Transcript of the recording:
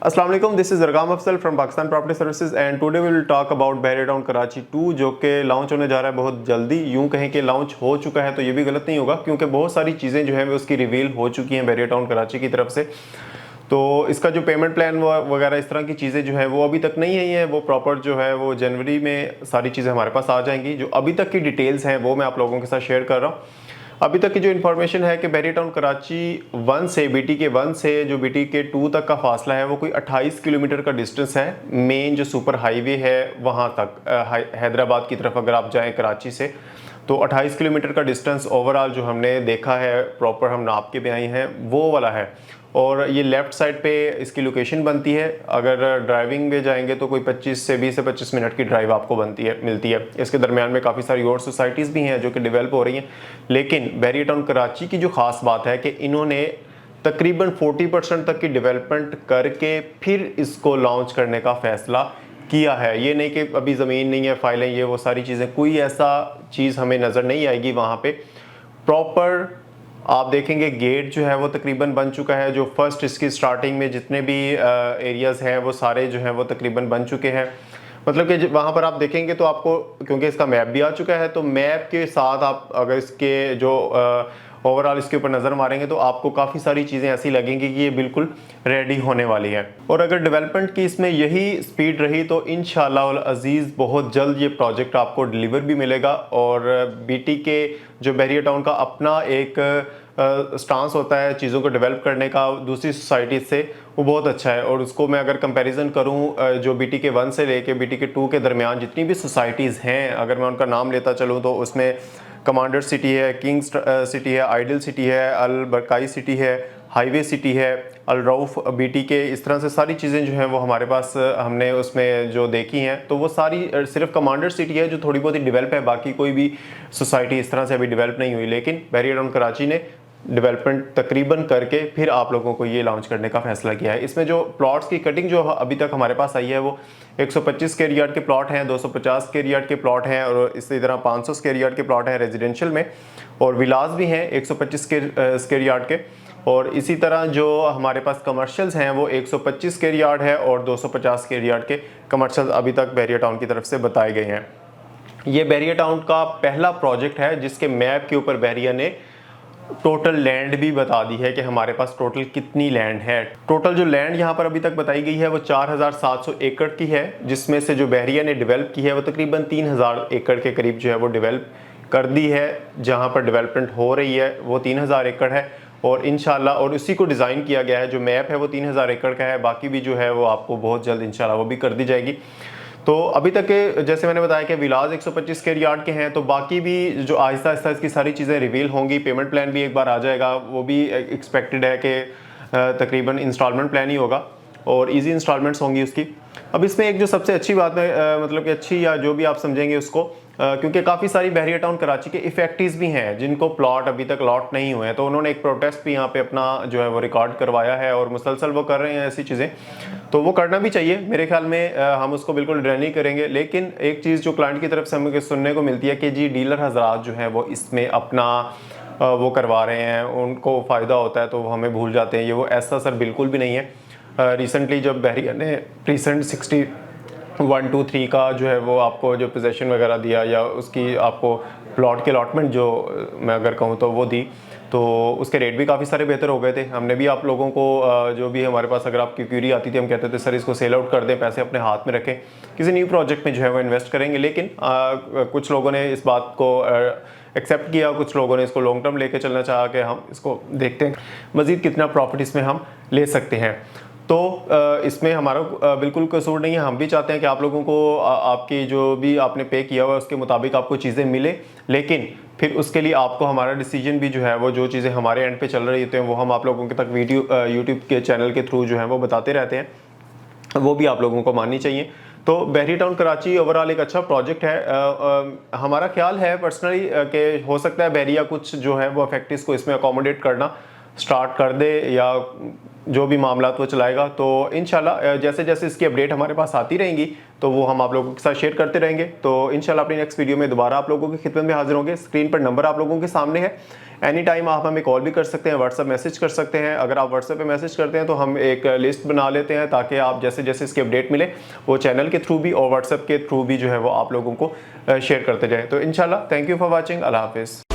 अस्सलाम वालेकुम, this is Zargham Afzal from Pakistan property services and today we will talk about Bahria Town Karachi 2 जो कि लॉन्च होने जा रहा है बहुत जल्दी। यूं कहें कि लॉन्च हो चुका है तो ये भी गलत नहीं होगा, क्योंकि बहुत सारी चीज़ें जो है वो उसकी रिवील हो चुकी हैं बहरिया टाउन कराची की तरफ से। तो इसका जो पेमेंट प्लान वगैरह इस तरह की चीज़ें जो है वो अभी तक नहीं है, वो प्रॉपर जो है वो जनवरी में सारी चीज़ें हमारे पास आ जाएंगी। जो अभी तक की डिटेल्स हैं वो मैं आप लोगों के साथ शेयर कर रहा हूँ। अभी तक की जो इन्फॉर्मेशन है कि बहरिया टाउन कराची 1 से बीटी के 1 से जो बीटी के 2 तक का फासला है वो कोई 28 किलोमीटर का डिस्टेंस है। मेन जो सुपर हाईवे है वहाँ तक हैदराबाद की तरफ अगर आप जाएं कराची से तो 28 किलोमीटर का डिस्टेंस ओवरऑल जो हमने देखा है, प्रॉपर हम नाप के भी आए हैं, वो वाला है। और ये लेफ़्ट साइड पे इसकी लोकेशन बनती है। अगर ड्राइविंग में जाएंगे तो कोई 20 से 25 मिनट की ड्राइव आपको मिलती है। इसके दरमियान में काफ़ी सारी और सोसाइटीज़ भी हैं जो कि डेवलप हो रही हैं। लेकिन बहरिया टाउन कराची की जो ख़ास बात है कि इन्होंने तकरीबन 40% तक की डेवलपमेंट करके फिर इसको लॉन्च करने का फ़ैसला किया है। ये नहीं कि अभी ज़मीन नहीं है, फाइलें, ये वो सारी चीज़ें, कोई ऐसा चीज़ हमें नज़र नहीं आएगी वहाँ पे। प्रॉपर आप देखेंगे गेट जो है वो तकरीबन बन चुका है। जो फर्स्ट इसकी स्टार्टिंग में जितने भी एरियाज़ हैं वो सारे जो हैं वो तकरीबन बन चुके हैं। मतलब कि वहाँ पर आप देखेंगे तो आपको, क्योंकि इसका मैप भी आ चुका है, तो मैप के साथ आप अगर इसके जो ओवरऑल इसके ऊपर नज़र मारेंगे तो आपको काफ़ी सारी चीज़ें ऐसी लगेंगी कि ये बिल्कुल रेडी होने वाली है। और अगर डेवलपमेंट की इसमें यही स्पीड रही तो इंशाअल्लाह अल अज़ीज़ बहुत जल्द ये प्रोजेक्ट आपको डिलीवर भी मिलेगा। और बीटी के जो बहरिया टाउन का अपना एक स्टांस होता है चीज़ों को डेवलप करने का दूसरी सोसाइटी से, वो बहुत अच्छा है। और उसको मैं अगर कंपैरिजन करूं जो बीटी के 1 से लेके बीटी के 2 के दरमियान जितनी भी सोसाइटीज़ हैं, अगर मैं उनका नाम लेता चलूं तो उसमें कमांडर सिटी है, किंग्स सिटी है, आइडल सिटी है, अल बरकाई सिटी है, हाईवे सिटी है, अल रऊफ़ बीटी के, इस तरह से सारी चीज़ें जो हैं वो हमारे पास हमने उसमें जो देखी हैं तो वो सारी सिर्फ कमांडर सिटी है जो थोड़ी बहुत ही डेवलप है। बाकी कोई भी सोसाइटी इस तरह से अभी डेवलप नहीं हुई। लेकिन बहरिया टाउन कराची ने डेवलपमेंट तकरीबन करके फिर आप लोगों को ये लॉन्च करने का फैसला किया है। इसमें जो प्लॉट्स की कटिंग जो अभी तक हमारे पास आई है वो 125 स्क्वायर यार्ड के प्लॉट हैं, 250 स्क्वायर यार्ड के प्लॉट हैं और इसी तरह 500 स्क्वायर यार्ड के प्लॉट हैं रेजिडेंशियल में, और विलास भी हैं 125 स्क्वायर यार्ड के। और इसी तरह जो हमारे पास कमर्शियल्स हैं वो 125 स्क्वायर यार्ड है और 250 स्क्वायर यार्ड के कमर्शियल अभी तक बहरिया टाउन की तरफ से बताए गए हैं। ये बहरिया टाउन का पहला प्रोजेक्ट है जिसके मैप के ऊपर बहरिया ने टोटल लैंड भी बता दी है कि हमारे पास टोटल कितनी लैंड है। टोटल जो लैंड यहाँ पर अभी तक बताई गई है वो 4700 एकड़ की है, जिसमें से जो बहरिया ने डेवलप की है वो तकरीबन 3000 एकड़ के करीब जो है वो डेवलप कर दी है। जहाँ पर डेवलपमेंट हो रही है वो 3000 एकड़ है और इंशाल्लाह, और उसी को डिज़ाइन किया गया है। जो मैप है वो 3000 एकड़ का है, बाकी भी जो है वो आपको बहुत जल्द इंशाल्लाह वो भी कर दी जाएगी। तो अभी तक के जैसे मैंने बताया कि विलास 125 स्क्वायर यार्ड के हैं, तो बाकी भी जो आहिस्ता आहिस्ता इसकी सारी चीज़ें रिवील होंगी। पेमेंट प्लान भी एक बार आ जाएगा, वो भी एक्सपेक्टेड है कि तकरीबन इंस्टॉलमेंट प्लान ही होगा और इजी इंस्टॉलमेंट्स होंगी उसकी। अब इसमें एक जो सबसे अच्छी बात है, मतलब कि अच्छी या जो भी आप समझेंगे उसको, क्योंकि काफ़ी सारी बहरिया टाउन कराची के इफेक्टिव्स भी हैं जिनको प्लॉट अभी तक लॉट नहीं हुए हैं, तो उन्होंने एक प्रोटेस्ट भी यहाँ पे अपना जो है वो रिकॉर्ड करवाया है और मुसलसल वो कर रहे हैं ऐसी चीज़ें। तो वो करना भी चाहिए मेरे ख्याल में, हम उसको बिल्कुल डिनाई नहीं करेंगे। लेकिन एक चीज़ जो क्लाइंट की तरफ से हमें सुनने को मिलती है कि जी डीलर हजरात जो है वो इसमें अपना वो करवा रहे हैं, उनको फ़ायदा होता है तो वो हमें भूल जाते हैं। ये वो ऐसा सर बिल्कुल भी नहीं है। रिसेंटली जब बहरिया ने रिसेंट 61, 2, 3 का जो है वो आपको जो पोजेसन वगैरह दिया या उसकी आपको प्लॉट के अलॉटमेंट जो मैं अगर कहूँ तो वो दी, तो उसके रेट भी काफ़ी सारे बेहतर हो गए थे। हमने भी आप लोगों को जो भी हमारे पास अगर आपकी क्यूरी आती थी हम कहते थे सर इसको सेल आउट कर दें, पैसे अपने हाथ में रखें, किसी न्यू प्रोजेक्ट में जो है वो इन्वेस्ट करेंगे। लेकिन कुछ लोगों ने इस बात को एक्सेप्ट किया, कुछ लोगों ने इसको लॉन्ग टर्म लेके चलना चाहा कि हम इसको देखते हैं मज़ीद कितना प्रॉफिट इसमें हम ले सकते हैं। तो इसमें हमारा बिल्कुल कसूर नहीं है। हम भी चाहते हैं कि आप लोगों को आपकी जो भी आपने पे किया हुआ है उसके मुताबिक आपको चीज़ें मिले, लेकिन फिर उसके लिए आपको हमारा डिसीजन भी जो है वो जो चीज़ें हमारे एंड पे चल रही होती हैं वो हम आप लोगों के तक वीडियो यूट्यूब के चैनल के थ्रू जो है वो बताते रहते हैं, वो भी आप लोगों को माननी चाहिए। तो बहरिया टाउन कराची ओवरऑल एक अच्छा प्रोजेक्ट है। हमारा ख्याल है पर्सनली कि हो सकता है बहरिया कुछ जो है वो इफेक्टिव्स को इसमें अकोमोडेट करना स्टार्ट कर दे या जो भी मामलात वो चलाएगा। तो इंशाल्लाह जैसे जैसे इसकी अपडेट हमारे पास आती रहेंगी तो वो हम आप लोगों के साथ शेयर करते रहेंगे। तो इंशाल्लाह अपनी नेक्स्ट वीडियो में दोबारा आप लोगों की खिदमत में हाजिर होंगे। स्क्रीन पर नंबर आप लोगों के सामने है, एनी टाइम आप हमें कॉल भी कर सकते हैं, व्हाट्सअप मैसेज कर सकते हैं। अगर आप व्हाट्सएप पे मैसेज करते हैं तो हम एक लिस्ट बना लेते हैं ताकि आप जैसे जैसे इसकी अपडेट मिले वो चैनल के थ्रू भी और व्हाट्सएप के थ्रू भी जो है वो आप लोगों को शेयर करते जाएँ। तो इंशाल्लाह थैंक यू फॉर वॉचिंग। अल्लाह हाफिज़।